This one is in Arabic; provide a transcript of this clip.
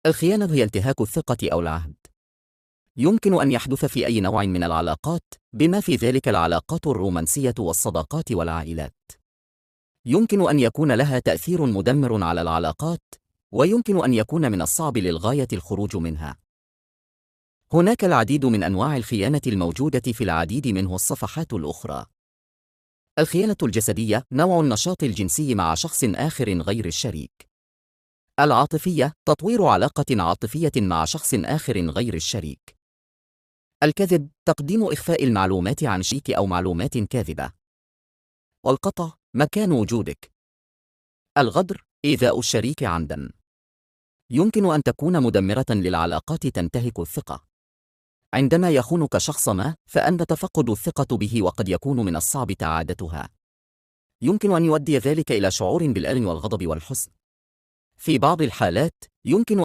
الخيانة هي انتهاك الثقة أو العهد. يمكن أن يحدث في أي نوع من العلاقات، بما في ذلك العلاقات الرومانسية والصداقات والعائلات. يمكن أن يكون لها تأثير مدمر على العلاقات، ويمكن أن يكون من الصعب للغاية الخروج منها. هناك العديد من أنواع الخيانة الموجودة في العديد منه الصفحات الأخرى. الخيانة الجسدية نوع النشاط الجنسي مع شخص آخر غير الشريك. العاطفية تطوير علاقة عاطفية مع شخص آخر غير الشريك. الكذب تقديم إخفاء المعلومات عن شريك أو معلومات كاذبة. والقطع مكان وجودك. الغدر إيذاء الشريك عمدا. يمكن أن تكون مدمرة للعلاقات، تنتهك الثقة. عندما يخونك شخص ما، فأنت تفقد الثقة به وقد يكون من الصعب تعادتها. يمكن أن يؤدي ذلك إلى شعور بالألم والغضب والحزن. في بعض الحالات يمكن